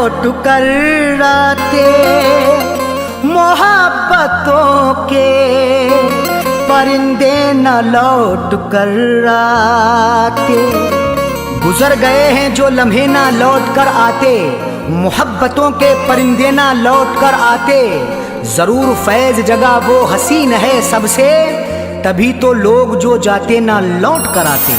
लौट कर आते मोहब्बतों के परिंदे न लौट कर आते। गुजर गए हैं जो लम्हे ना लौट कर आते, मोहब्बतों के परिंदे ना लौट कर आते। जरूर फैज जगह वो हसीन है सबसे, तभी तो लोग जो जाते ना लौट कर आते।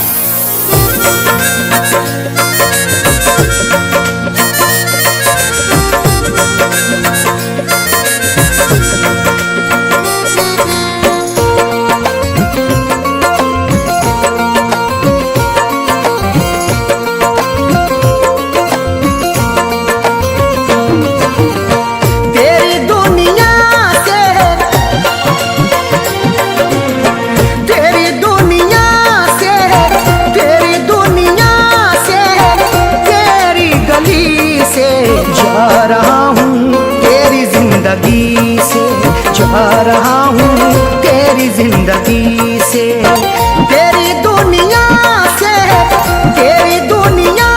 जा रहा हूँ तेरी जिंदगी से, तेरी दुनिया से, तेरी दुनिया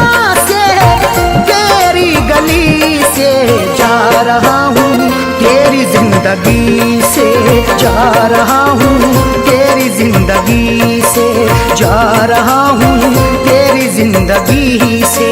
से, तेरी गली से जा रहा हूँ तेरी जिंदगी से, जा रहा हूँ तेरी जिंदगी से, जा रहा हूँ तेरी जिंदगी से।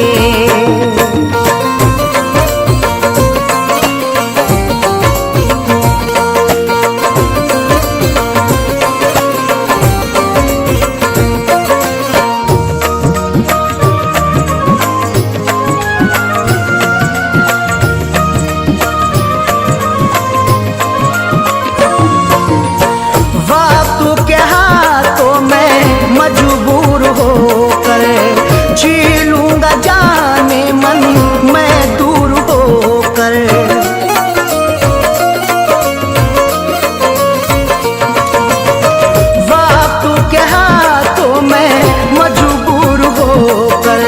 मजबूर होकर जी लूंगा जाने मन मैं दूर होकर। वक्त के हाथों में मजबूर होकर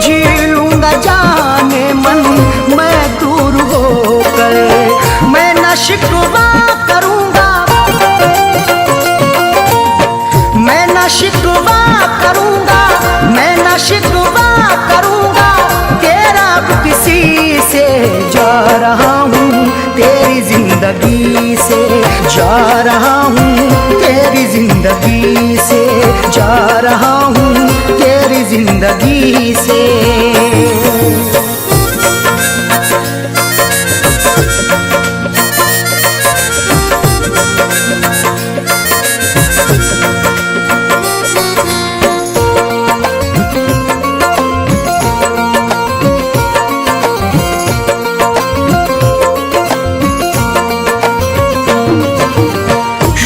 जी लूंगा जाने मन मैं दूर होकर। मैं न शिकवा करूंगा, मैं न शिकवा करूंगा, मैं न शिकवा करूंगा तेरा किसी से। जा रहा हूँ तेरी जिंदगी से, जा रहा हूँ तेरी जिंदगी से, जा रहा हूँ तेरी जिंदगी से।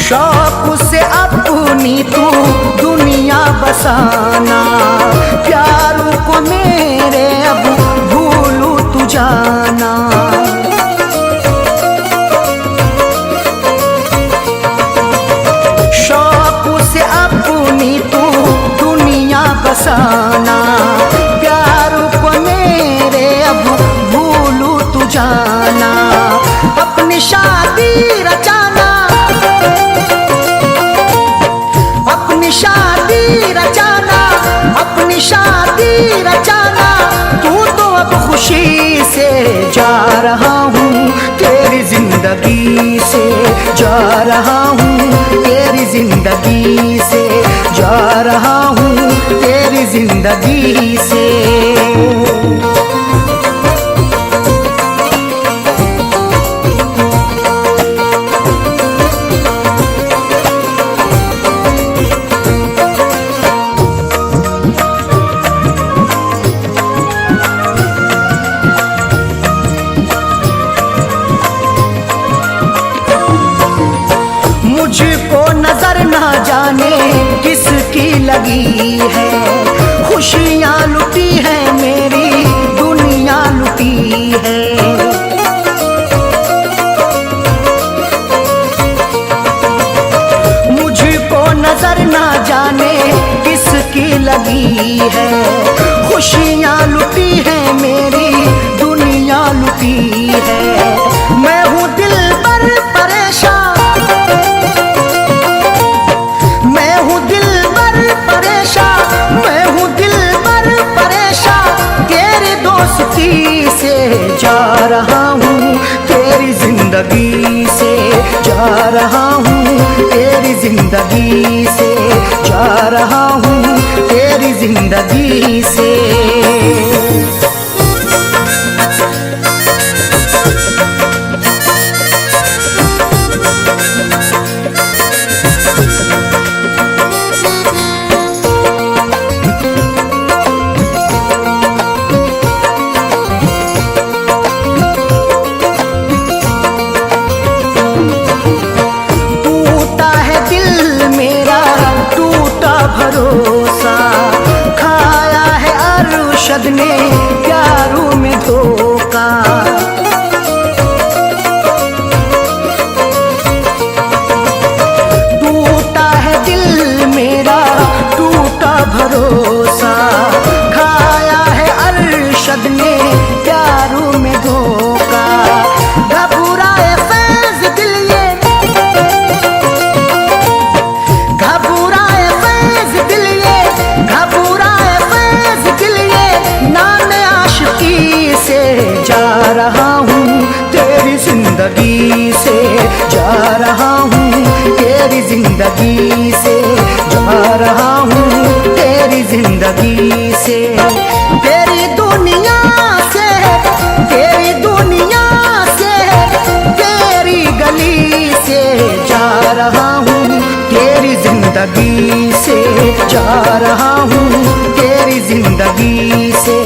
शौक से अपनी तू दुनिया बसाना, प्यारों को मेरे अब भूलू तू जाना। शौक से अपनी तू दुनिया बसाना, प्यारों को मेरे अब भूलू तू जाना। अपनी शादी रचाना, अपनी शादी रचाना, अपनी शादी रचाना। तू तो अब खुशी से जा रहा हूँ तेरी जिंदगी से, जा रहा हूँ तेरी जिंदगी से, जा रहा हूँ तेरी जिंदगी से। मुझको नजर ना जाने किसकी लगी है, खुशियाँ लुटी है मेरी दुनिया लुटी है। मुझको नजर ना जाने किसकी लगी है, खुशियाँ लुटी है मेरी दुनिया लुटी है। मैं हूँ दिल पर परेशान, मैं हूँ दिल पर परेशान, मैं हूँ दिल पर परेशान तेरी दोस्ती से। जा रहा हूँ तेरी जिंदगी से, जा रहा हूँ तेरी जिंदगी से, जा रहा हूँ तेरी जिंदगी से। भरोसा खाया है अरशद ने प्यारों में धोखा, टूटा है दिल मेरा टूटा भरोसा, खाया है अरशद ने प्यारों में धोखा। घबराए फैज़ दिल ये, घबराए फैज़ दिल ये, घबराए फैज़ दिल ये, नाम आशिकी से जा रहा हूँ तेरी जिंदगी से, जा रहा हूँ तेरी जिंदगी से, जा रहा हूँ तेरी जिंदगी से। तेरी दुनिया से, तेरी दुनिया से, तेरी गली से जा रहा हूँ तेरी जिंदगी से, जा रहा हूँ तेरी जिंदगी से,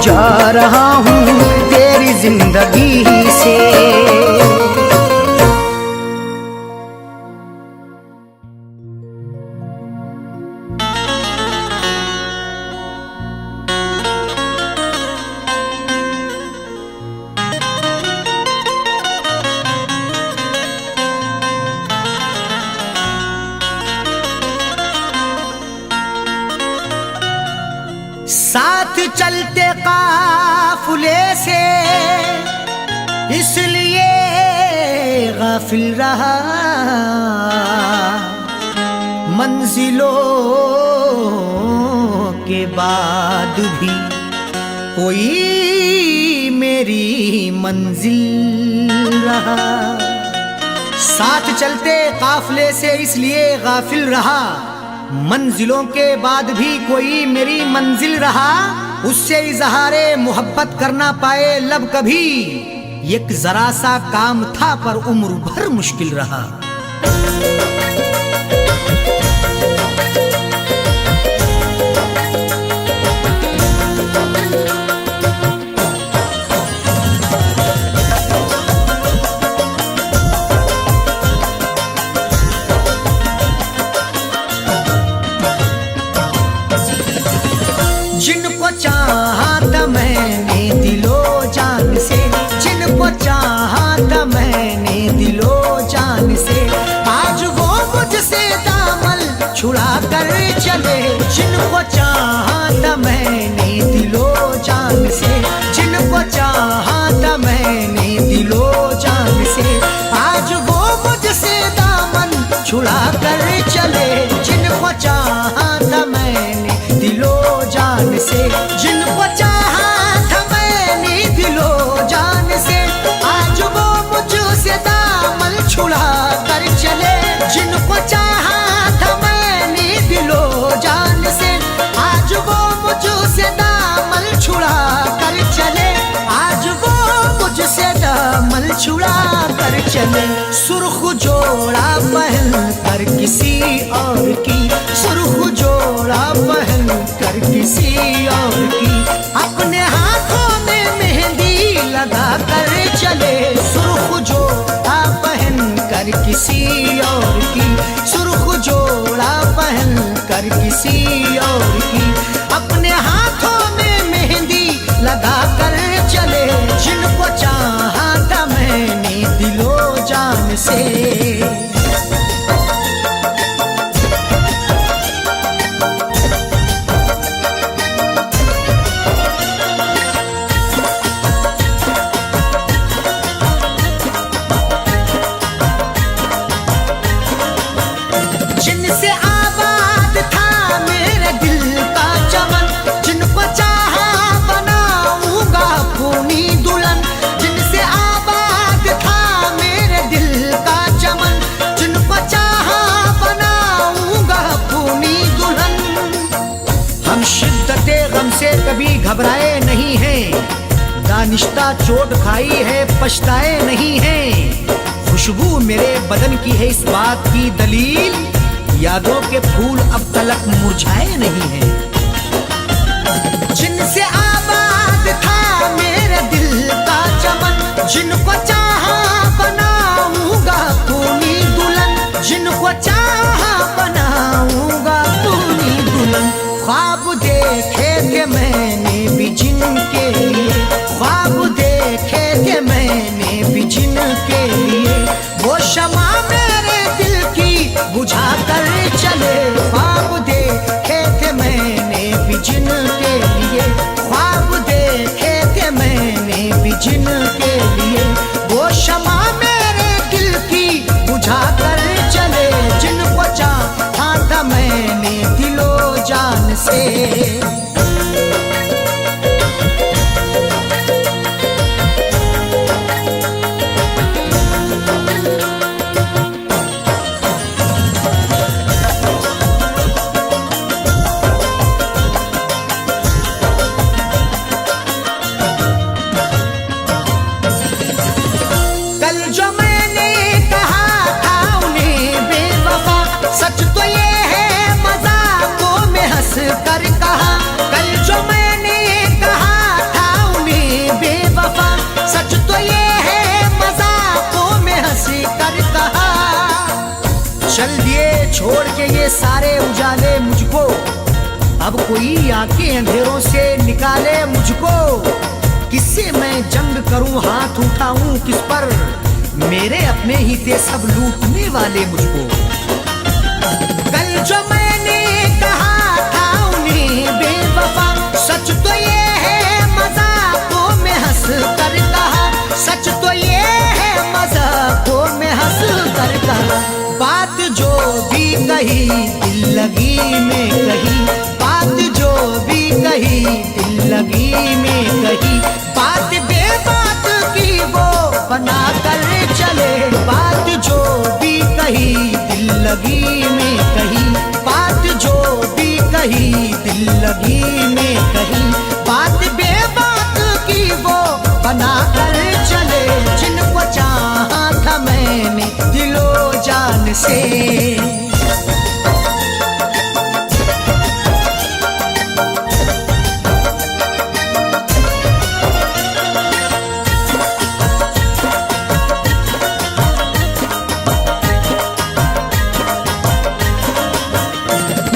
जा रहा हूँ तेरी जिंदगी से। साथ चलते काफिले से इसलिए गाफिल रहा, मंजिलों के बाद भी कोई मेरी मंजिल रहा। साथ चलते काफिले से इसलिए गाफिल रहा, मंजिलों के बाद भी कोई मेरी मंजिल रहा। उससे इजहारे मोहब्बत करना पाए लब कभी, एक जरा सा काम था पर उम्र भर मुश्किल रहा। जिनको चाहा था मैंने दिलो जान से, जिनको चाहा था मैंने दिलो जान से, आज वो मुझसे दामन छुड़ा कर चले। जिनको चाहा था मैंने दिलो जान से, जिनको चाहा था मैंने दिलो जान से, आज वो मुझसे दामन छुड़ा कर चले। जिनको चाहा था मैंने दिलो जान से, जिनको चाहा था मैंने दिलो जान से, आज वो मुझसे दामन छुड़ा कर चले। जिनको चाहा था मैंने दिलो जान से, आज वो मुझसे दामन छुड़ा कर चले, आज वो मुझसे दामन छुड़ा कर चले। सुर्ख जोड़ा पहन कर किसी और की, सुर्ख जोड़ा पहन कर किसी और की, अपने हाथों में मेहंदी लगा कर चले। सुर्ख जोड़ा पहन कर किसी और की, सुर्ख जोड़ा पहन कर किसी और की, अपने हाथों में मेहंदी लगा कर चले। जिनको चाहा था मैंने दिलो जान से, जिनसे आबाद था मेरा दिल घबराए नहीं हैं, दानिश्ता चोट खाई है पछताए नहीं हैं। खुशबू मेरे बदन की है इस बात की दलील, यादों के फूल अब तलक मुरझाए नहीं हैं। जिनसे आबाद था मेरे दिल का चमन, जिनको चाहा बनाऊंगा खूनी दुल्हन, जिनको चाहा बनाऊंगा खूनी दुल्हन। ख्वाब देखे थे मैंने भी जिनके लिए, ख्वाब देखे थे मैंने भी जिनके लिए, वो शमा मेरे दिल की बुझा कर चले। ख्वाब देखे थे मैंने भी जिनके लिए, ख्वाब देखे थे मैंने भी जिनके लिए, वो शमा मेरे दिल की बुझा कर चले। जिनको चाहा था मैंने दिलो जान से। चल दिए छोड़ के ये सारे उजाले मुझको, अब कोई आके अंधेरों से निकाले मुझको। किससे मैं जंग करूं, हाथ उठाऊं किस पर, मेरे अपने ही थे सब लूटने वाले मुझको। कल जो मैंने कहा था उन्हें बेवफा, सच तो ये है मजाकों में हंस कर कहा, सच तो ये है मजाकों में हंस कर कहा। बात जो भी कही दिल लगी में कही, बात जो भी कही दिल लगी में कही, बात बेबात की वो बना कर चले। बात जो भी कही दिल लगी में कही, बात जो भी कही दिल लगी में कही, बात बेबात की वो बना कर चले। जिनको चाहा था मैंने दिलो जान से।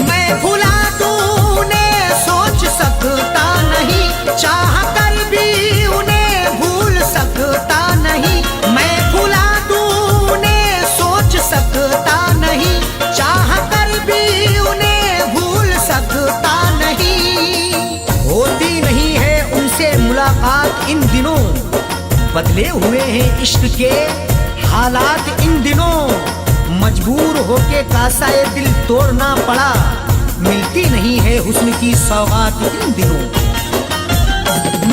मैं भुला दूं उन्हें सोच सकता नहीं, चाह कर भी उन्हें भूल सकता नहीं। मैं भुला दूं उन्हें सोच सकता नहीं, चाह कर भी उन्हें भूल सकता नहीं। होती नहीं है उनसे मुलाकात इन दिनों, बदले हुए हैं इश्क के हालात इन दिनों। मजबूर होके कासाए दिल तोड़ना पड़ा, मिलती नहीं है हुस्न की सौगात इन दिनों।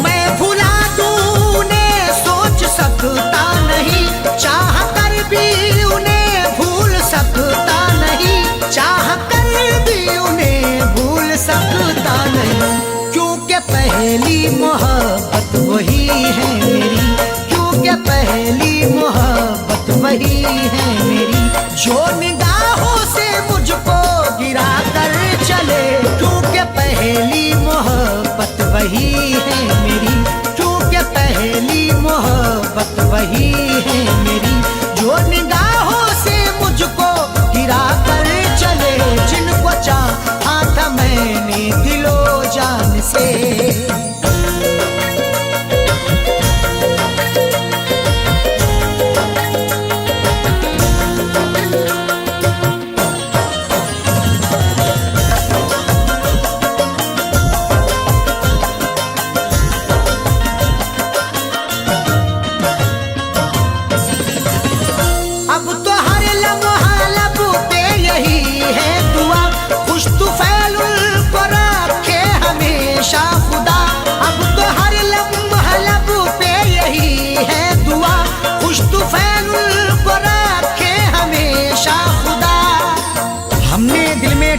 मैं भुला दूं उन्हें सोच सकता नहीं, चाह कर भी उन्हें भूल सकता नहीं, चाह कर भी उन्हें भूल सकता नहीं। क्योंकि पहली मोहब्बत वही है मेरी, क्योंकि पहली मोहब्बत वही है मेरी, जो निगाहों से मुझको गिरा कर चले। क्योंकि पहली मोहब्बत वही है मेरी, क्योंकि पहली मोहब्बत वही है मेरी, जो निगाहों से मुझको गिरा कर चले। जिनको चाहा था मैंने दिलो जान से।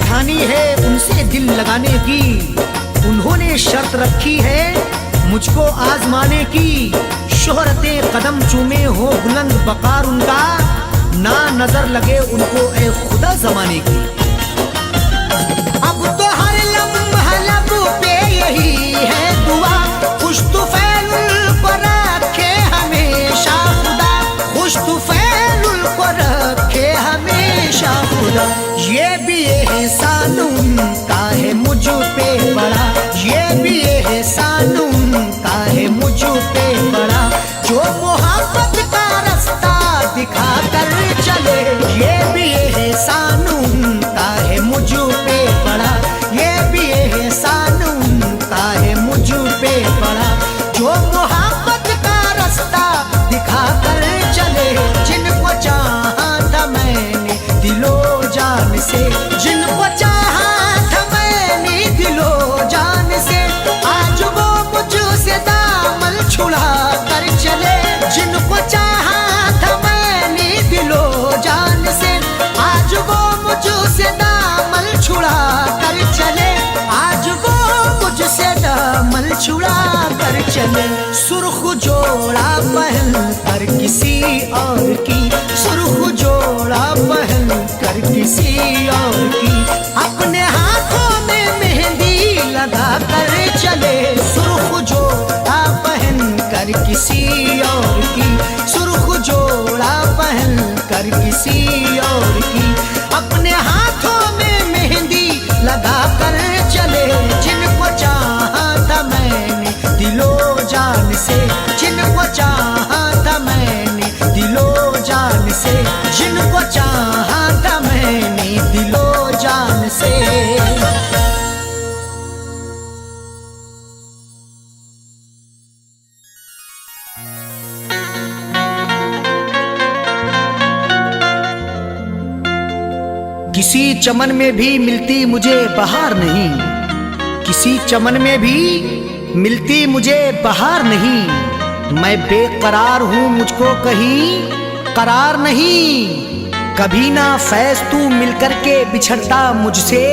ठानी है उनसे दिल लगाने की, उन्होंने शर्त रखी है मुझको आजमाने की, शोहरतें कदम चूमे हो बुलंद बकार उनका, ना नजर लगे उनको ए खुदा जमाने की। अब तो हर लम्हा लब पे यही है दुआ, खुश तुफैल को रखे हमेशा खुदा, खुश तुफैल को रखे हमेशा खुदा। ये भी एहसान उनका है मुझ पे बड़ा, ये भी एहसान उनका है मुझ पे बड़ा, जो मोहब्बत का रास्ता दिखा कर चले। ये भी एहसान उनका है मुझ पे बड़ा, ये भी एहसान उनका है मुझ पे बड़ा, जो मोहब्बत का रास्ता दिखा कर चले। जिनको चाहा था मैंने दिलो जान से, जिनको चाहा था मैंने दिलो जान से, आज वो मुझसे दामन छुड़ा कर चले। जिनको चाहा था मैंने दिलो जान से, आज वो मुझसे दामन छुड़ा कर चले, आज वो मुझसे दामन छुड़ा कर चले। सुर्ख जोड़ा पहन कर किसी और की, सुर्ख जोड़ा पहन कर किसी और की, अपने हाथों में मेहंदी लगा कर चले। सुर्ख जोड़ा पहन कर किसी और की, सुर्ख जोड़ा पहन कर किसी और की, अपने हाथों में मेहंदी लगा कर चले। जिनको चाहा था मैंने दिलो जान से, जिनको चाहा था मैंने दिलो जान से, जिनको चाहा था मैंने दिलो जान से। किसी चमन में भी मिलती मुझे बहार नहीं, किसी चमन में भी मिलती मुझे बहार नहीं, मैं बेकरार हूँ मुझको कहीं करार नहीं। कभी ना फैज तू मिलकर के बिछड़ता मुझसे,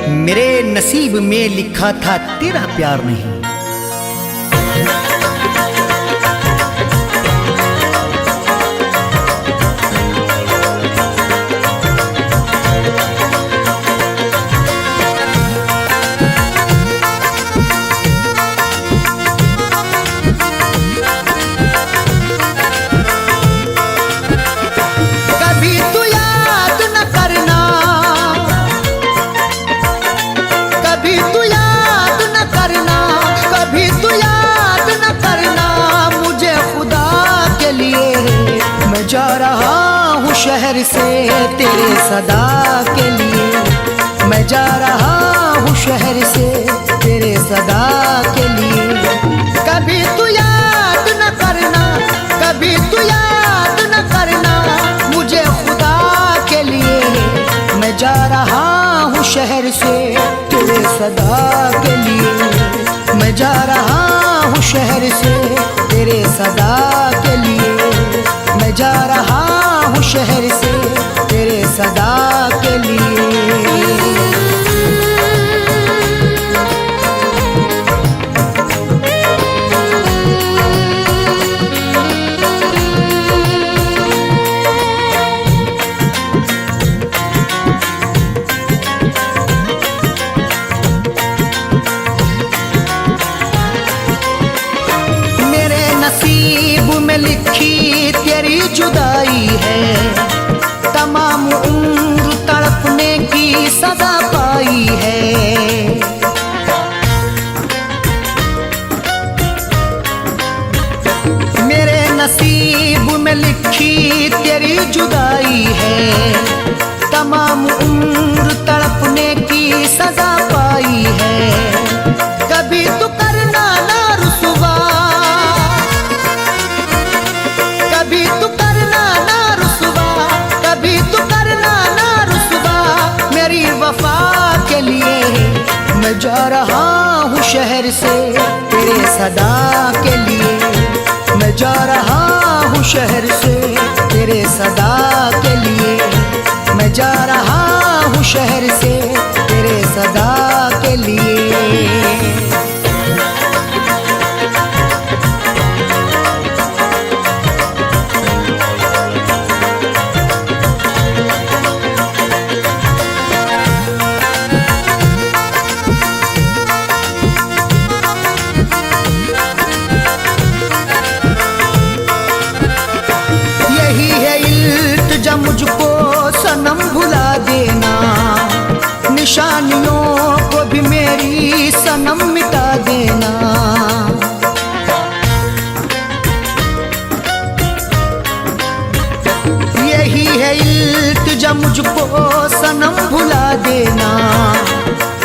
मेरे नसीब में लिखा था तेरा प्यार नहीं। जा रहा हूँ शहर से तेरे सदा के लिए, मैं जा रहा हूँ शहर से तेरे सदा के लिए। कभी तू याद न करना, कभी तू याद न करना मुझे खुदा के लिए, मैं जा रहा हूँ शहर से तेरे सदा के लिए, मैं जा रहा हूँ शहर से तेरे सदा के लिए, मैं जा रहा हूँ शहर से तेरे सदा के लिए। में लिखी तेरी जुदाई है, तमाम उम्र तड़पने की सजा पाई है। मेरे नसीब में लिखी तेरी जुदाई है, तमाम उम्र तड़पने की सजा पाई है। कभी तू करना ना रुसवा, कभी तू करना ना रुसवा, कभी तू करना ना रुसवा मेरी वफा के लिए। मैं जा रहा हूँ शहर से तेरे सदा के लिए, मैं जा रहा हूँ शहर से तेरे सदा के लिए, मैं जा रहा हूँ शहर से तेरे सदा के लिए। निशानियों को भी मेरी सनम मिटा देना। यही है इल्तिजा मुझको सनम भुला देना।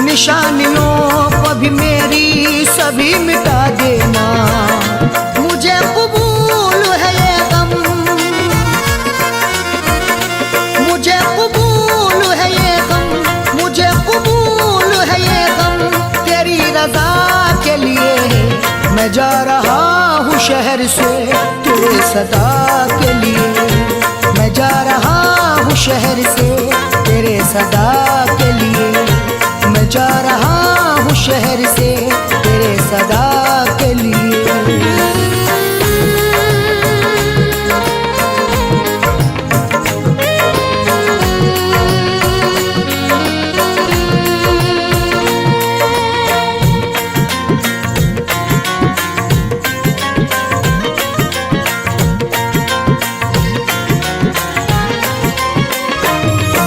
निशानियों को भी मेरी सभी मिटा देना। मुझे कबूल है ये गम, मुझे कबूल है ये गम, मुझे कबूल है ये गम। तेरी रज़ा के लिए मैं जा रहा हूँ शहर से, तेरे सदा के लिए मैं जा रहा हूँ शहर से, तेरे सदा के लिए मैं जा रहा हूँ शहर से, तेरे सदा के लिए।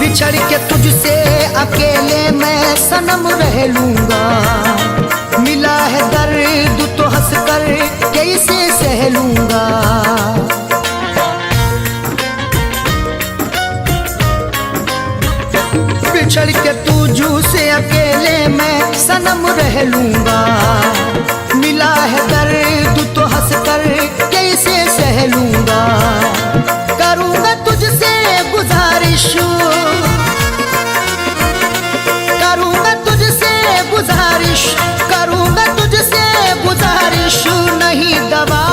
बिछड़ के तुझसे अकेले मैं सनम रह लूंगा। मिला है दर्द तो हंस कर कैसे सह लूंगा। बिछड़ के तुझसे अकेले मैं सनम रह लूंगा। मिला है दर्द तो हंस कर कैसे सह लूंगा। करूंगा तुझसे गुजारिश, करूंगा तुझसे गुजारिश, करूंगा तुझसे गुजारिश। नहीं दवा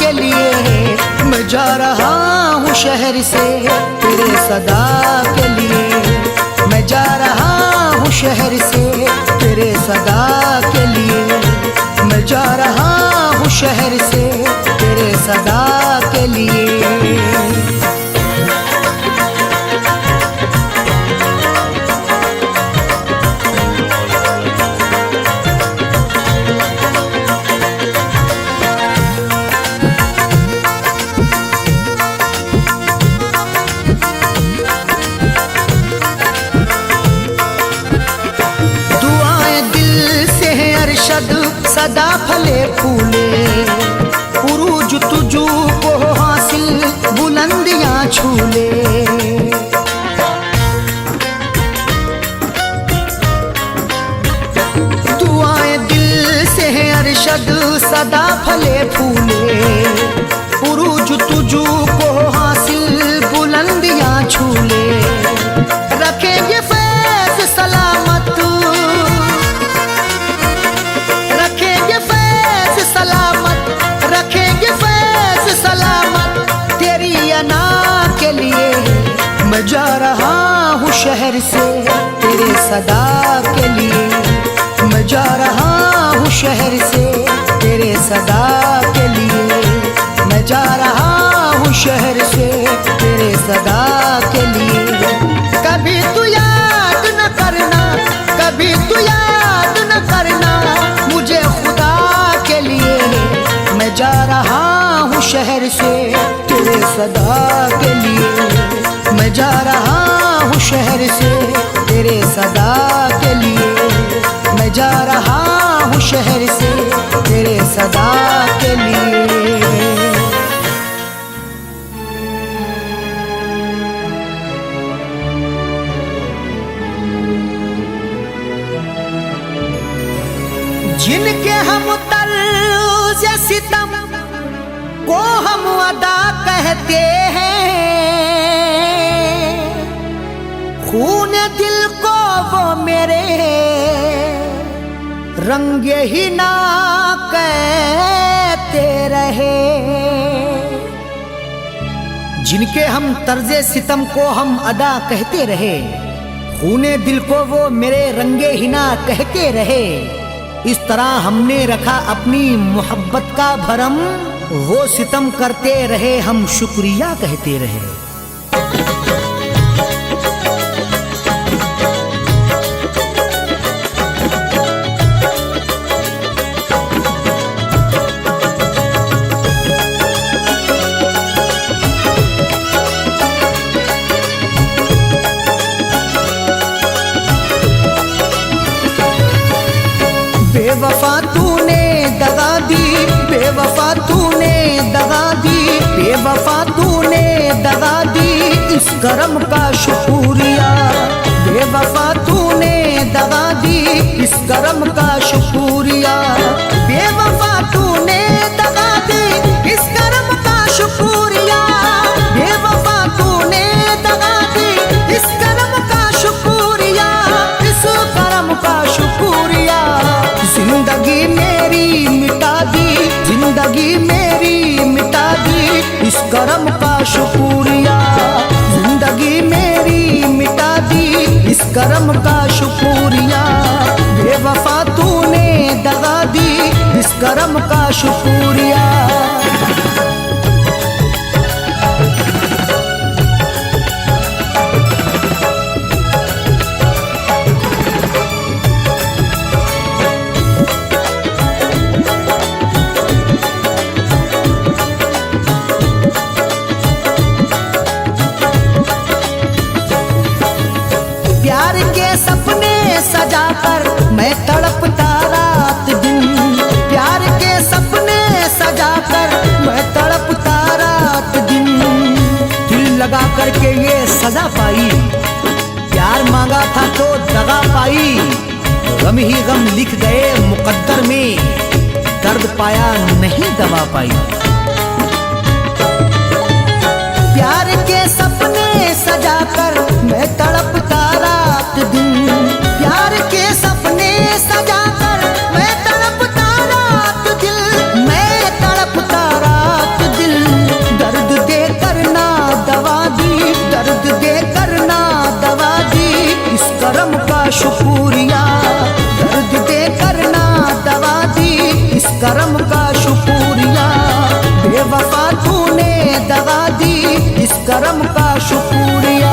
के लिए मैं जा रहा हूँ शहर से, तेरे सदा के लिए मैं जा रहा हूँ शहर से, तेरे सदा के लिए मैं जा रहा हूँ शहर से, तेरे सदा के लिए। सदा फले फूले उरूज तुझू को हासिल बुलंदियां छूले। दुआएं दिल से है अरशद सदा फले फूले उरूज तुझू को हासिल बुलंदियां छूले। रखेंगे फैज़ सलामत, सलामत रखेंगे फैज़ सलामत। तेरी अना के लिए मैं जा रहा हूँ शहर से, तेरे सदा के लिए मैं जा रहा हूँ शहर से, तेरे सदा के लिए मैं जा रहा हूँ शहर से, तेरे सदा के लिए। कभी तू याद न करना, कभी तू याद न करना मुझे खुदा के लिए। मैं जा रहा हूँ शहर से, तेरे सदा के लिए मैं जा रहा हूँ शहर से, तेरे सदा के लिए मैं जा रहा हूँ शहर से, तेरे सदा के लिए। जिनके हम तर्ज़ सितम को हम अदा कहते हैं, खून दिल को वो मेरे रंगे ही ना कहते रहे। जिनके हम तर्ज़े सितम को हम अदा कहते रहे, खूने दिल को वो मेरे रंगे ही ना कहते रहे। इस तरह हमने रखा अपनी मोहब्बत का भरम, वो सितम करते रहे हम शुक्रिया कहते रहे। करम का शुक्रिया। बेवफा तूने दगा दी, इस करम का शुक्रिया। बेवफा तूने दगा दी, इस करम का शुक्रिया। बेवफा तूने दगा दी, इस करम का शुक्रिया। इस करम का शुक्रिया। जिंदगी मेरी मिटा दी, जिंदगी मेरी मिटा दी, इस करम का शुक्रिया। जिंदगी मेरी मिटा दी, इस करम का शुक्रिया। बेवफा तूने दगा दी, इस करम का शुक्रिया। प्यार के सपने सजाकर मैं तड़पता रात दिन। प्यार के सपने सजाकर मैं तड़पता रात दिन। दिल लगा करके ये सजा पाई, प्यार मांगा था तो दगा पाई। गम ही गम लिख गए मुकद्दर में, दर्द पाया नहीं दबा पाई। प्यार के सपने सजाकर मैं तड़पता रात दिन। प्यार के सपने सजाकर मैं तड़पता रात दिल। मैं तड़पता रात दिल। दर्द दे करना दवा दी, दर्द दे करना दवा दी, इस करम का शुक्रिया। दर्द दे करना दवा दी, इस करम का शुक्रिया। बेवफा तूने दगा दी, इस करम का शुक्रिया।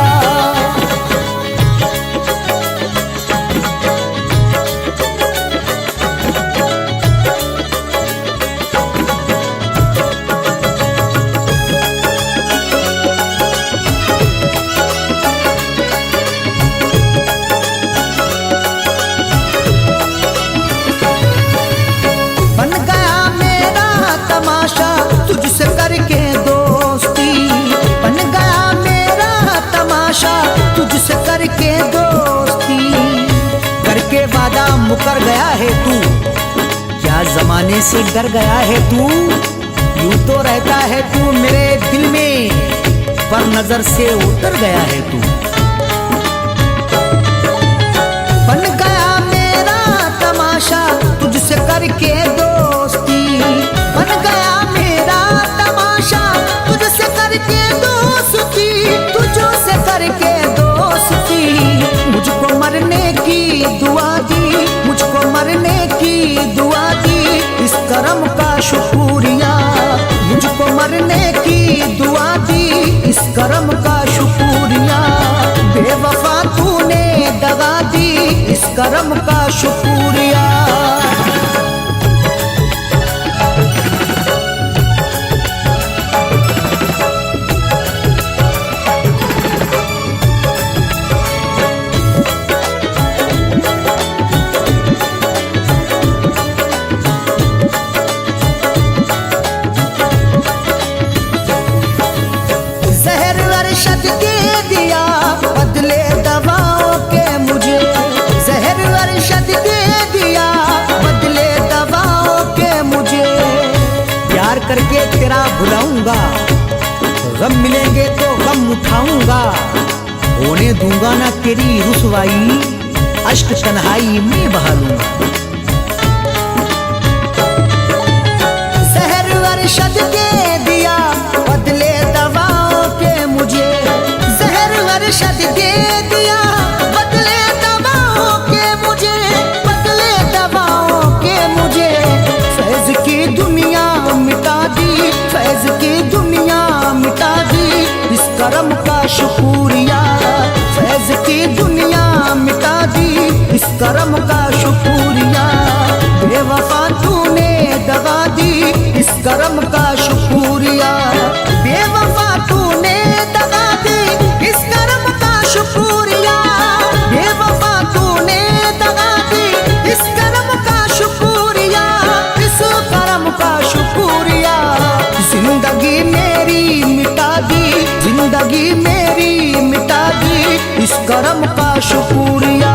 बन गया मेरा तमाशा तुझसे करके दोस्ती। बन गया मेरा तमाशा तुझसे करके दोस्ती। करके वादा मुकर गया है तू, क्या जमाने से डर गया है तू। यूं तो रहता है तू मेरे दिल में, पर नजर से उतर गया है तू। बन गया मेरा तमाशा तुझसे करके दोस्ती। बन गया मेरा तमाशा तुझसे करके दोस्ती। तुझो से करके दोस्ती। मुझको मरने की दुआ दी, मुझको मरने की दुआ दी, इस करम का शुक्रिया। मुझको मरने की दुआ दी, इस करम का शुक्रिया। बेवफा तूने दगा दी, इस करम का शुक्रिया। जहर अरशद दे दिया बदले दवाओं के मुझे। जहर अरशद दे दिया बदले दवाओं के मुझे। प्यार करके तेरा भुलाऊंगा, गम मिलेंगे तो गम उठाऊंगा। होने दूंगा ना तेरी रुसवाई, अश्क तन्हाई में बहा लूंगा। जहर अरशद दे दिया बदले दवाओं के मुझे। जहर अरशद दे दिया बदले दवाओं के मुझे। बदले दवाओं के मुझे। फैज की दुनिया मिटा दी, फैज की दुनिया मिटा दी, इस करम का शुक्रिया। फैज की दुनिया मिटा दी, इस करम का शुक्रिया। बेवफा तूने दगा दी, इस करम का शुक्रिया। बेवफा तूने दगा दी, इस करम का शुक्रिया। बेवफा तूने दगा दी, इस करम का शुक्रिया। इस करम का शुक्रिया। जिंदगी मेरी मिटा दी, जिंदगी मेरी इस करम का शुक्रिया।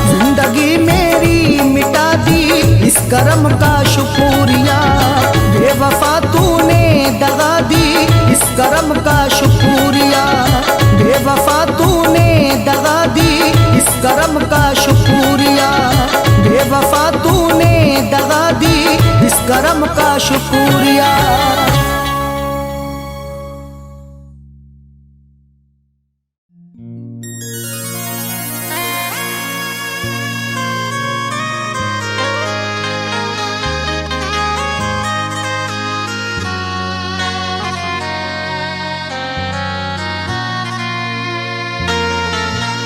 जिंदगी मेरी मिटा दी इस करम का शुक्रिया। बेवफा तूने दगा दी इस करम का शुक्रिया। बेवफा तूने दगा दी इस करम का शुक्रिया। बेवफा तूने दगा दी इस करम का शुक्रिया।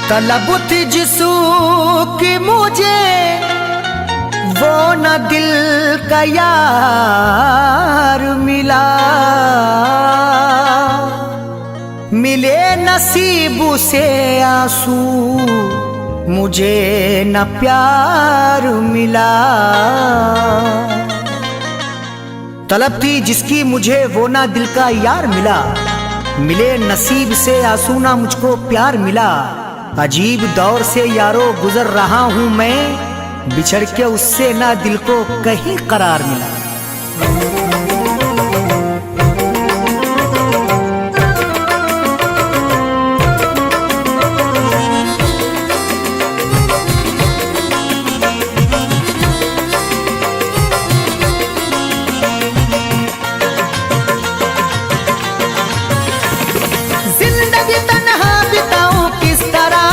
तलब थी जिसू की मुझे वो न दिल का यार मिला। मिले नसीब से आंसू मुझे न प्यार मिला। तलब थी जिसकी मुझे वो ना दिल का यार मिला। मिले नसीब से आंसू ना मुझको प्यार मिला। अजीब दौर से यारो गुजर रहा हूँ मैं, बिछड़ के उससे ना दिल को कहीं करार मिला। जिंदगी तन्हा बिताऊं किस तरह,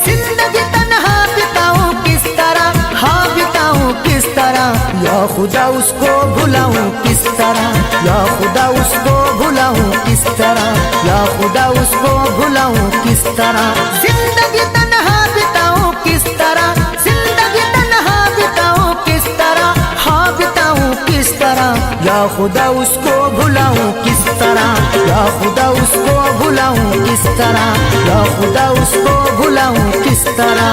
जिंदगी तन्हा बिताऊं किस तरह, हाँ बिताऊं किस तरह। या खुदा उसको भुलाऊं किस तरह, या खुदा उसको भुलाऊं किस तरह, या खुदा उसको भुलाऊं किस तरह। जिंदगी तन्हा बिताऊं किस तरह, जिंदगी तन्हा बिताऊं किस तरह, हाँ बिताऊं किस तरह। या खुदा उसको भुलाऊं किस तरह, या खुदा उसको भुलाऊं किस तरह, या खुदा उसको भुलाऊं किस तरह।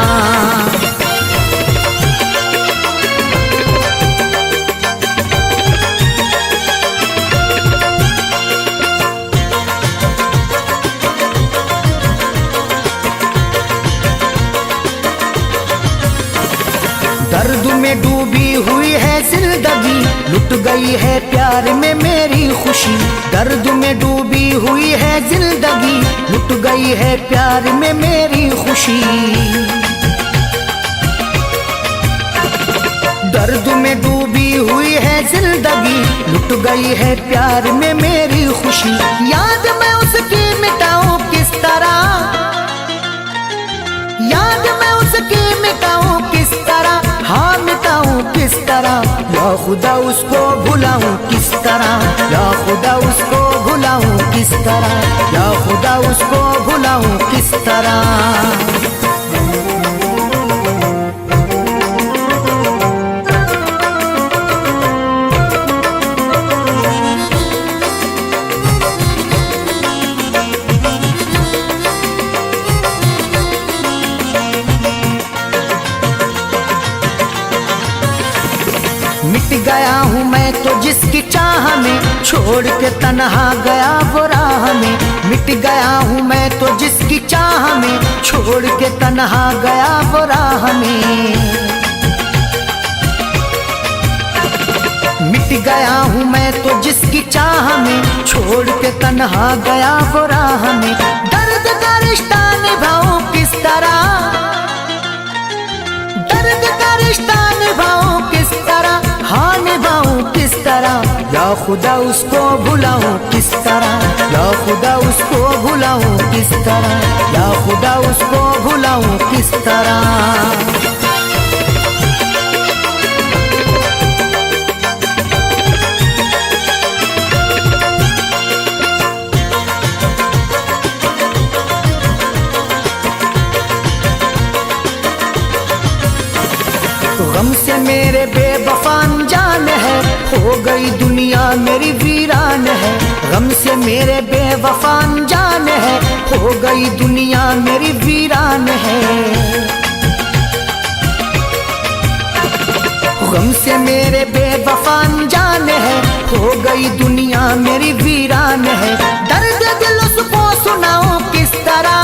दर्द में डूबी हुई है जिंदगी, लुट गई है प्यार में मेरी खुशी। दर्द में डूबी हुई है जिंदगी, लुट गई है प्यार में मेरी खुशी। दर्द में डूबी हुई है जिंदगी, लुट गई है प्यार में मेरी खुशी। याद मैं उसकी मिटाऊं किस तरह, याद मैं उसकी मिटाऊं किस तरह, हाँ मिटाऊं किस तरह। या खुदा उसको भुलाऊं किस तरह, या खुदा उसको भुलाऊं किस तरह, या खुदा उसको भुलाऊं किस तरह। मिट गया हूँ मैं तो जिसकी चाह में, छोड़ के तन्हा गया वो राह में। मिट गया हूँ मैं तो जिसकी चाह में, छोड़ के तन्हा गया वो राह में। मिट गया हूँ मैं तो जिसकी चाह में, छोड़ के तन्हा गया वो राह में। दर्द का रिश्ता निभाऊं किस तरह, दर्द का रिश्ता निभाऊं किस तरह, हाँ निभाऊं किस तरह। या खुदा उसको भुलाऊं किस तरह, या खुदा उसको भुलाऊं किस तरह, या खुदा उसको भुलाऊं किस तरह। गम से मेरे बेवफा अनजान है, हो गई दुनिया मेरी वीरान है। गम से मेरे बेवफा अनजान है, हो गई दुनिया मेरी वीरान है। गम से मेरे बेवफा अनजान है, हो गई दुनिया मेरी वीरान है। दर्द सुनाऊं किस तरह,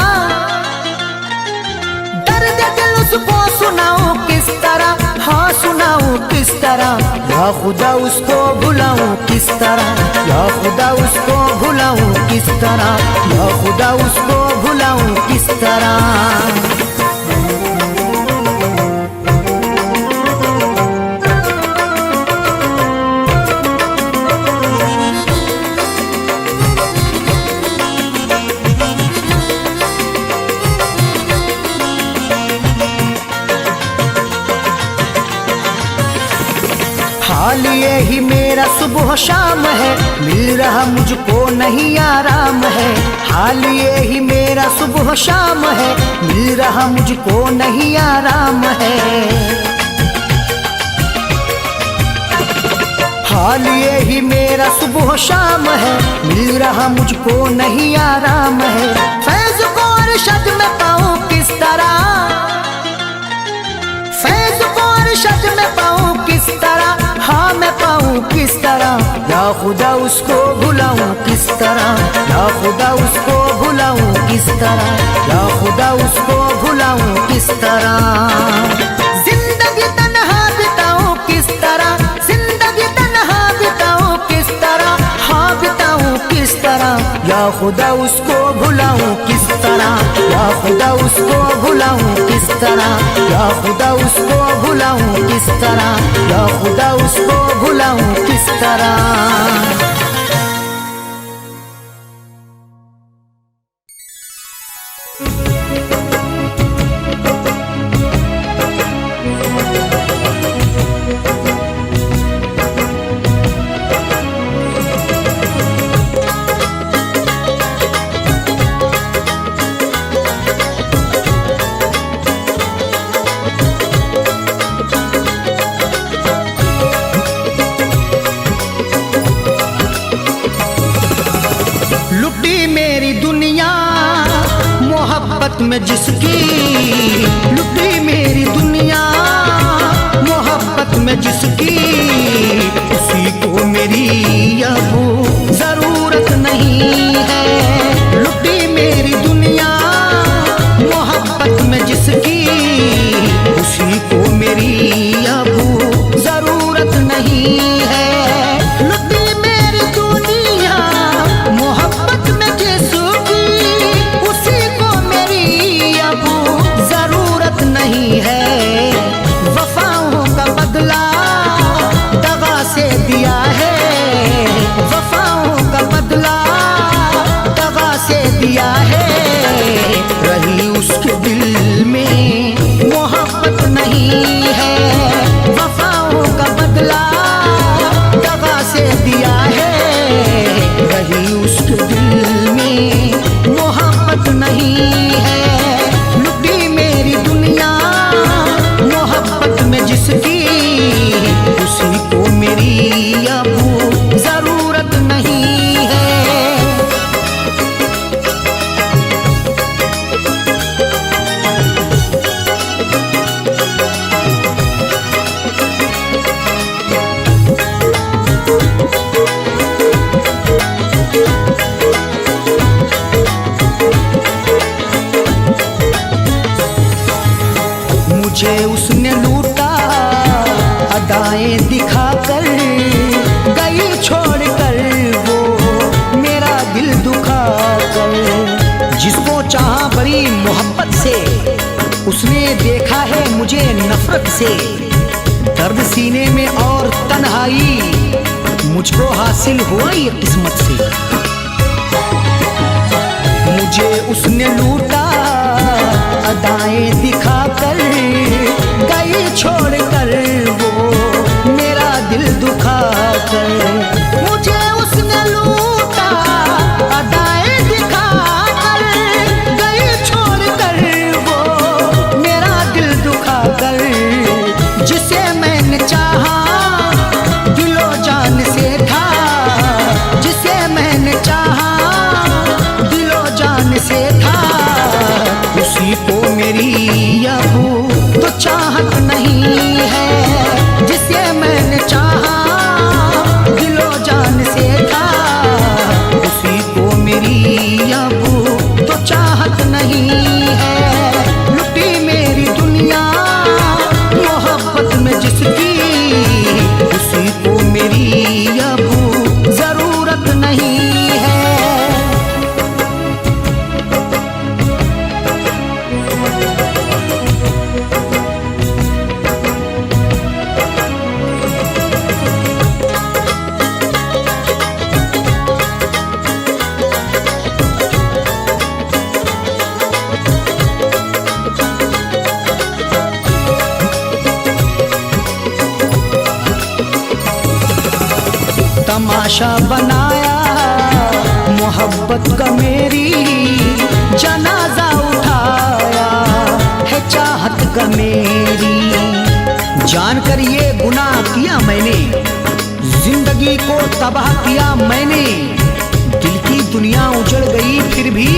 दर्द दिल उसको सुनाऊं किस तरह, हाँ सुनाऊं किस तरह। या खुदा उसको भुलाऊं किस तरह, या खुदा उसको भुलाऊं किस तरह, या खुदा उसको भुलाऊं किस तरह। हाल ये ही मेरा सुबह शाम है, मिल रहा मुझको नहीं आराम है। हाल ये ही मेरा सुबह शाम है, मिल रहा मुझको नहीं आराम है। हाल ये ही मेरा सुबह शाम है, मिल रहा मुझको नहीं आराम है। फैज़ को अरशद में पाऊं किस तरह, फैज़ को अरशद में पाऊं किस तरह, हाँ मैं पाऊं किस तरह। या खुदा उसको भुलाऊं किस तरह, या खुदा उसको भुलाऊं किस तरह, या खुदा उसको भुलाऊं किस तरह। जिंदगी तन्हा बिताऊं किस तरह, जिंदगी तन्हा बिताऊं किस तरह, हाँ बिताऊं किस तरह। या खुदा उसको भुलाऊं किस तरह, या खुदा उसको भुलाऊं किस तरह, या खुदा उसको भुलाऊं किस तरह, या खुदा उसको भुलाऊं किस तरह। में जिसकी लुटी मेरी दुनिया, मोहब्बत में जिसकी, उसी को मेरी अब जरूरत नहीं है। लुटी मेरी दुनिया, मोहब्बत में जिसकी, उसी को मेरी अब जरूरत नहीं है। लुटी मेरी दुनिया, मोहब्बत में जिसकी, उसी को जरूरत नहीं है। वफाओं का बदला दगा से दिया है, वफाओं का बदला दगा से दिया है। रही उसके दिल में मोहब्बत नहीं है, वफाओं का बदला दगा से दिया है। रही उसके दिल में मोहब्बत नहीं है। जिसकी, उसी को मेरी अब जरूरत नहीं है। मुझे उसने लूटा अदाएं दिखाकर, गई छोड़कर वो मेरा दिल दुखाकर। जिसको चाहा बड़ी मोहब्बत से, उसने देखा है मुझे नफरत से। दर्द सीने में और तन्हाई, मुझको हासिल हुआ ये किस्मत से। मुझे उसने लूटा अदाएं दिखाकर, गई छोड़कर वो मेरा दिल दुखाकर। मुझे उसने लूटा अदाएं दिखाकर, गई छोड़कर वो मेरा दिल दुखाकर। जिसे मैंने चाहा दिलो जान से था, जिसे मैंने चाहा दिलो जान से था, उसी को मेरी अब तो चाहत नहीं है। तमाशा बनाया मोहब्बत का मेरी, जनाजा उठाया है चाहत का मेरी। जानकर ये गुनाह किया मैंने, जिंदगी को तबाह किया मैंने, दिल की दुनिया उजड़ गई फिर भी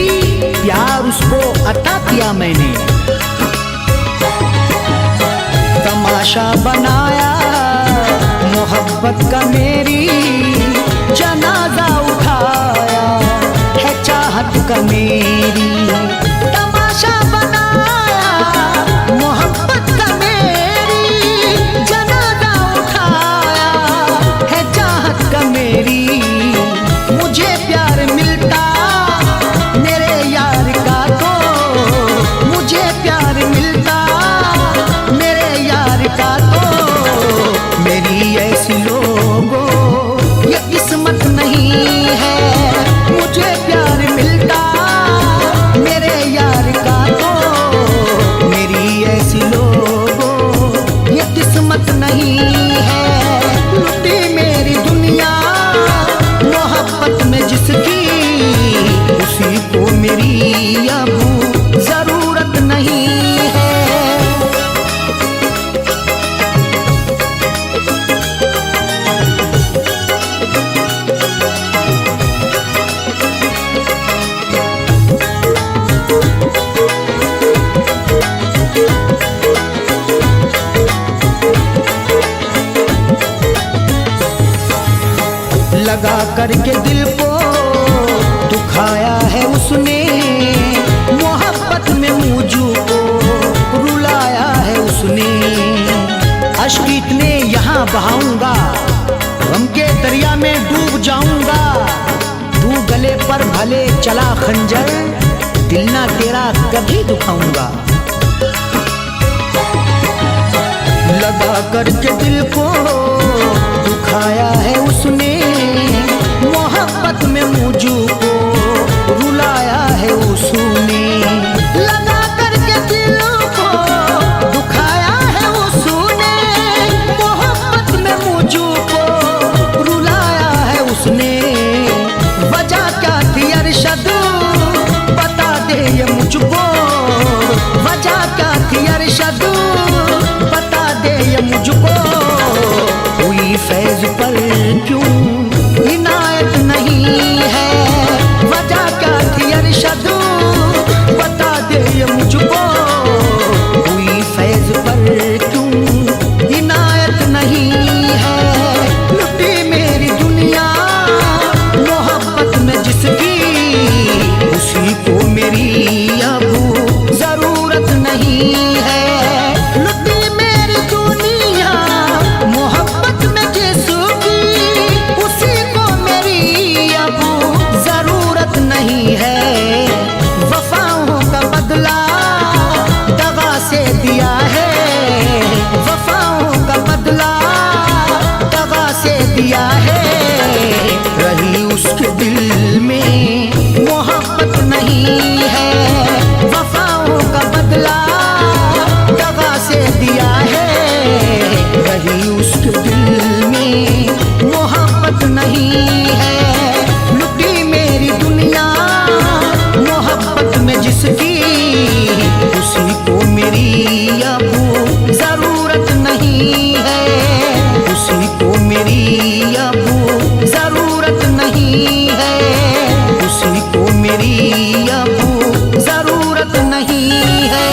प्यार उसको अता किया मैंने। तमाशा बनाया मोहब्बत का मेरी, जनाजा उठाया है चाहत का मेरी। तमाशा बनाया मोहब्बत का मेरी, जनाजा उठाया है चाहत का मेरी। मुझे प्यार मिलता मेरे यार का तो, मुझे प्यार मिलता मेरे यार का तो, मेरी ऐसी लोगों ये किस्मत नहीं है। मुझे प्यार मिलता मेरे यार का तो, मेरी ऐसी लोगों ये किस्मत नहीं है। लुटी मेरी दुनिया मोहब्बत में जिसकी, उसी को मेरी अब जरूरत नहीं है। लगा करके दिल को दुखाया है उसने, मोहब्बत में मुझको रुलाया है उसने। अश्क इतने यहाँ बहाऊंगा, गम के दरिया में डूब जाऊंगा। तू गले पर भले चला खंजर, दिल ना तेरा कभी दुखाऊंगा। लगा करके दिल को दुखाया है उसने, मोहब्बत में मुझको रुलाया है उसने। लगा करके दिल को दुखाया है उसने, मोहब्बत में मुझको रुलाया है उसने। वजह क्या थी अरशद बता दे ये मुझको, वजह क्या थी अरशद बता दे ये मुझको। हुई फैज पर क्यों इनायत नहीं है, वजह क्या थी अरशद बता दे ये मुझको। हुई फैज पर क्यों इनायत नहीं है। लुटी मेरी दुनिया मोहब्बत में जिसकी, उसी को मेरी अब जरूरत नहीं है। लुटी मेरी दुनिया मोहब्बत में जिसकी, उसी को मेरी अब जरूरत नहीं है। वफाओं का बदला दगा से दिया है, वफाओं का बदला दगा से दिया है। रही उसके दिल में मोहब्बत नहीं है, वफाओं का बदला दगा से दिया है। रही उसके दिल में मोहब्बत नहीं है। लुटी मेरी दुनिया मोहब्बत में जिसकी, उसी को मेरी अब जरूरत नहीं है। उसी को मेरी अब जरूरत नहीं है। उसी को मेरी अब जरूरत नहीं है।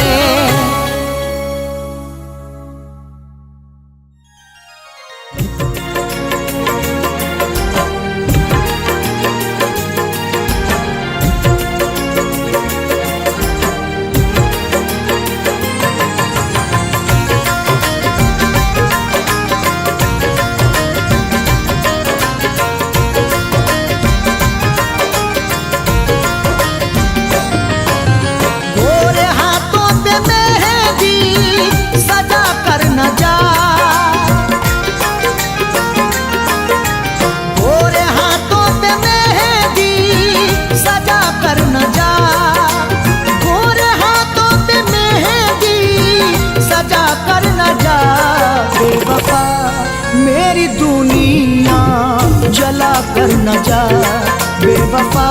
मेरी दुनिया जला कर न जा बेवफा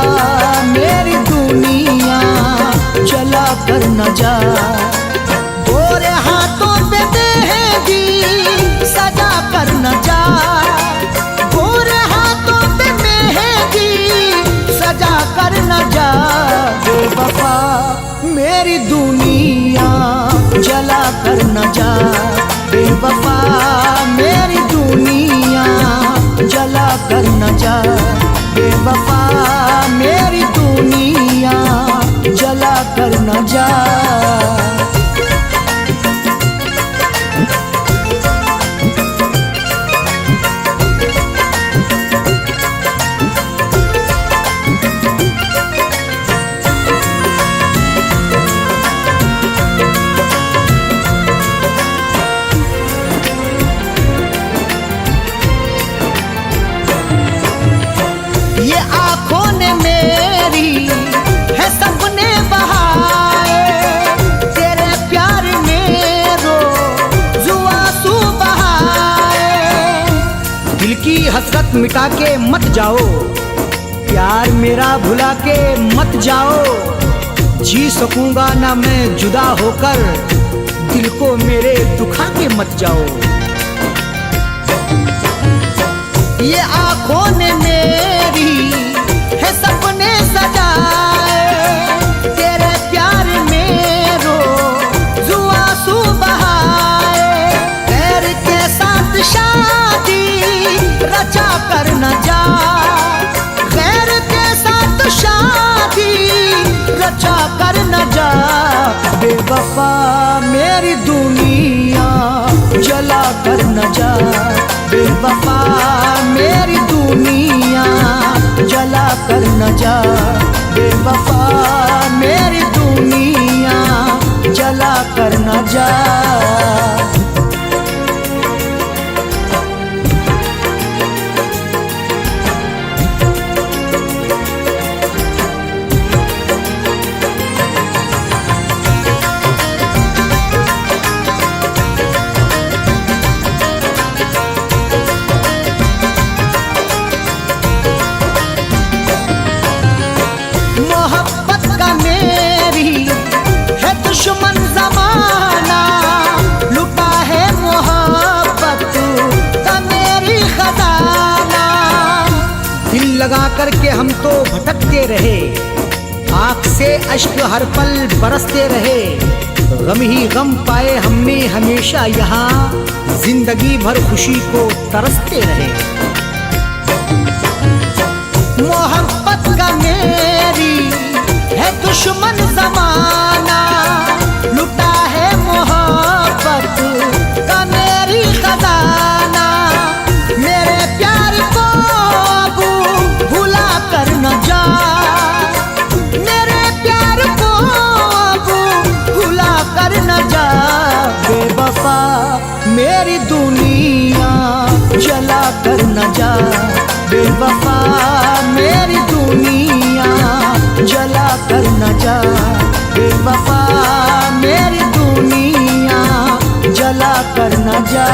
मेरी दुनिया जला कर न जा। गोरे हाथों पे मेहंदी सजा कर न जा, गोरे हाथों पे मेहंदी सजा कर न जा बेवफा मेरी दुनिया जला कर न जा बेवफा मेरी दुनिया जला कर न जा बेवफा मेरी दुनिया जला कर न जा। ये आंखों ने मेरी है सपने बहाए, तेरे प्यार में रोज़ आंसू बहाए। दिल की हसरत मिटा के मत जाओ, प्यार मेरा भुला के मत जाओ। जी सकूंगा ना मैं जुदा होकर, दिल को मेरे दुखा के मत जाओ। ये आंखों ने मेरी है सपने सजाए, तेरे प्यार में रोज़ आंसू बहाए। गैर के साथ शादी रचा कर न जा, गैर के साथ शादी रचा कर न जा बेवफा मेरी दुनिया जला कर न जा बेवफा मेरी दुनिया जला कर न जा बेवफा मेरी दुनिया जला कर न जा। मोहब्बत का मेरी है दुश्मन ज़माना, लुटा है मोहब्बत का मेरी खजाना। दिल लगा करके हम तो भटकते रहे, आँख से अश्क हर पल बरसते रहे। गम ही गम पाए हमने हमेशा यहाँ, जिंदगी भर खुशी को तरसते रहे। मोहब्बत का मेरी है दुश्मन ज़माना, लुटा है मोहब्बत का मेरी खजाना। मेरे प्यार को भुला कर न जा, मेरे प्यार को भुला कर न जा बेवफा मेरी दुनिया जला कर न जा बेवफा मेरी दुनिया जला कर न जा बेवफा मेरी दुनिया जला कर न जा।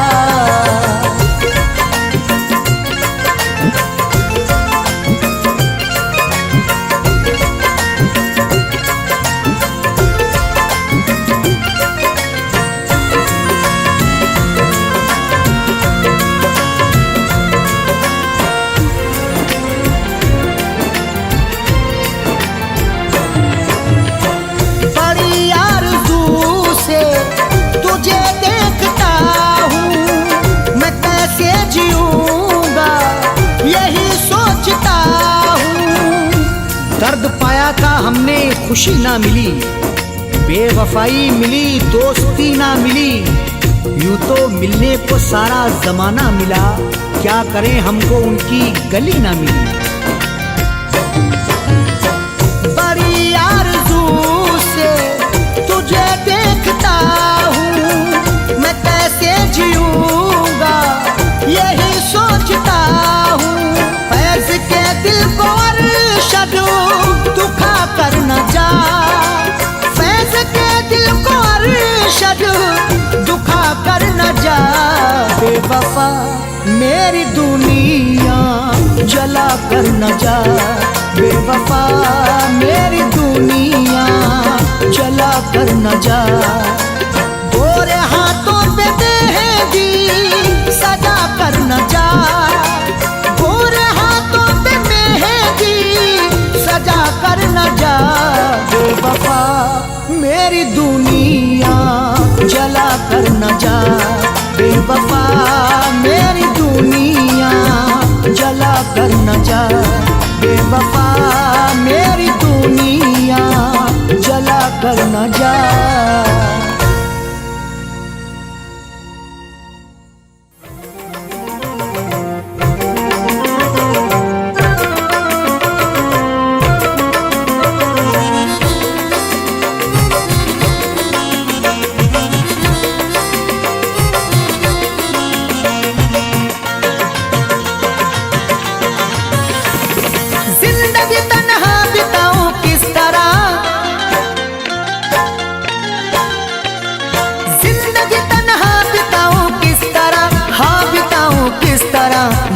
तुझे देखता हूँ मैं कैसे जीऊँगा यही सोचता हूँ। दर्द पाया था हमने खुशी ना मिली, बेवफाई मिली दोस्ती ना मिली। यूँ तो मिलने को सारा जमाना मिला, क्या करें हमको उनकी गली ना मिली। बड़ी आरज़ू से तुझे देखता मैं कैसे जीऊँगा यही सोचता हूँ। फैज़ के दिल को अरशद दुखा कर न जा, फैज़ के दिल को अरशद दुखा कर न जा बेवफा मेरी दुनिया जला कर न जा, बेवफा मेरी दुनिया जला कर न जा। गोरे हाथों पे मेहंदी सजा कर न जा, गोरे हाथों पे मेहंदी सजा कर न जा। बेवफा मेरी दुनिया जला कर न जा, बेवफा मेरी दुनिया जला कर न जा, बेवफा मेरी दुनिया जला कर न जा।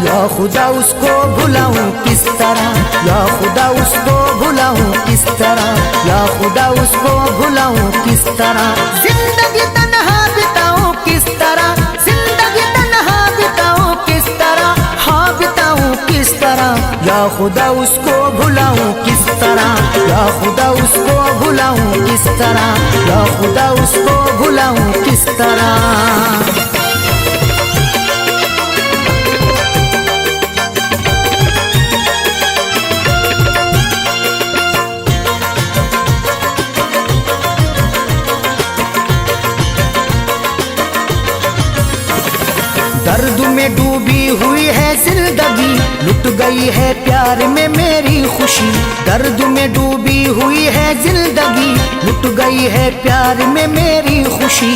या खुदा उसको भुलाऊं किस तरह, या खुदा उसको भुलाऊं किस तरह, या खुदा उसको भुलाऊं किस तरह। जिंदगी तन्हा बिताऊं किस तरह, जिंदगी तन्हा बिताऊं किस तरह, हाँ बिताऊं किस तरह। या खुदा उसको भुलाऊं किस तरह, या खुदा उसको भुलाऊं किस तरह, या खुदा उसको भुलाऊं किस तरह। दर्द में डूबी हुई है जिंदगी, लुट गई है प्यार में मेरी खुशी। दर्द में डूबी हुई है जिंदगी, लुट गई है प्यार में मेरी खुशी।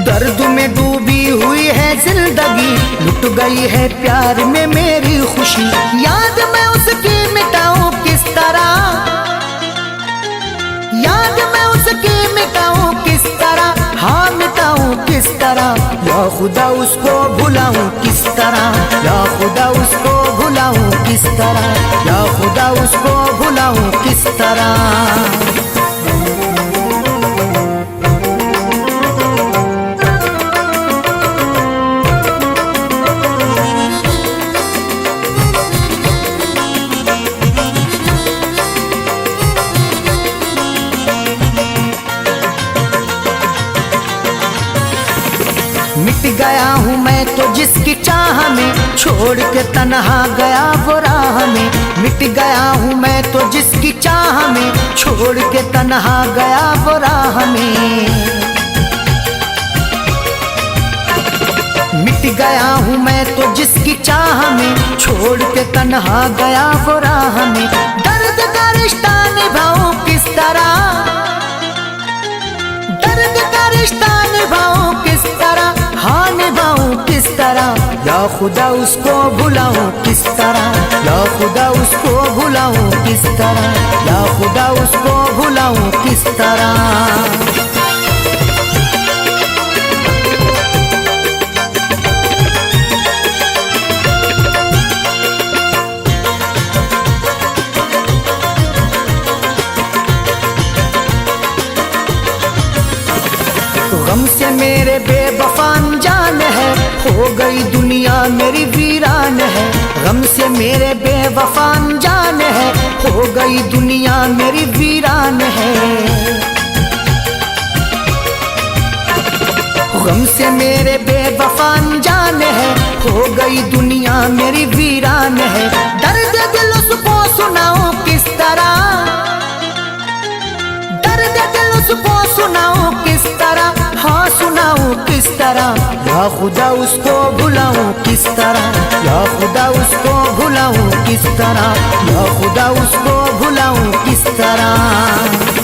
दर्द में डूबी हुई है जिंदगी, लुट गई है प्यार में मेरी खुशी। याद मैं उसकी मिटाऊं किस तरह, याद मैं उसकी मिटाऊं किस तरह, हाँ मिटाऊं किस तरह। या खुदा उसको भुलाऊं किस तरह, या खुदा उसको भुलाऊं किस तरह, या खुदा उसको भुलाऊं किस तरह। मिट गया हूँ मैं तो जिसकी चाह में, छोड़ के तन्हा गया वो राह में। मिट गया हूँ मैं तो जिसकी चाह में, छोड़ के तन्हा गया वो राह में। मिट गया हूँ मैं तो जिसकी चाह में, छोड़ के तन्हा गया वो राह में। दर्द का रिश्ता निभाऊं किस तरह, दर्द का रिश्ता निभाऊं किस तरह, हाँ निभाऊं किस तरह। या खुदा उसको भुलाऊं किस तरह, या खुदा उसको भुलाऊं किस तरह, या खुदा उसको भुलाऊं किस तरह। गम से मेरे बेवफा अनजान है, हो गई दुनिया मेरी वीरान है। गम से मेरे बेवफा अनजान है, हो गई दुनिया मेरी वीरान है। गम से मेरे बेवफा अनजान है, हो गई दुनिया मेरी वीरान है। दर्द दिल उसको सुनाऊं किस तरह, दर्द दिल उसको सुनाऊं किस तरह, हाँ सुनाऊं किस तरह। या खुदा उसको भुलाऊं किस तरह, या खुदा उसको भुलाऊं किस तरह, या खुदा उसको भुलाऊं किस तरह।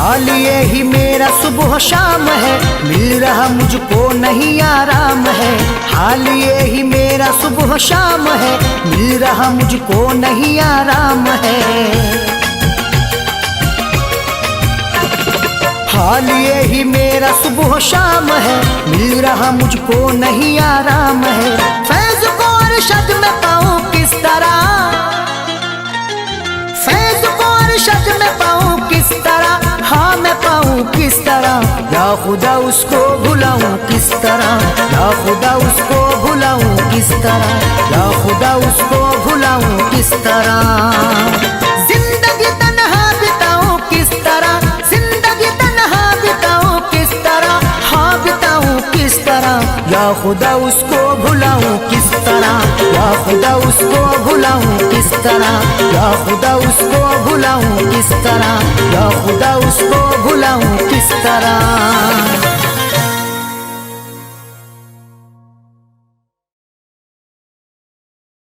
हाल ये ही मेरा सुबह शाम है, मिल रहा मुझको नहीं आराम है। हाल ये ही मेरा सुबह शाम है, मिल रहा मुझको नहीं आराम है। हाल ये ही मेरा सुबह शाम है, मिल रहा मुझको नहीं आराम है। फैज़ को अरशद में पाऊं किस तरह, फैज़ को अरशद में पाऊं किस तरह, हाँ मैं पाऊं किस तरह। या खुदा उसको भुलाऊं किस तरह, या खुदा उसको भुलाऊं किस तरह, या खुदा उसको भुलाऊं किस तरह। जिंदगी तन्हा बिताऊं किस तरह, जिंदगी तन्हा बिताऊं किस तरह, हाँ बिताऊं किस तरह। या खुदा उसको भुलाऊं किस तरह, या खुदा उसको भुलाऊं किस तरह, या खुदा उसको भुलाऊं किस तरह, या खुदा उसको भुलाऊं किस तरह।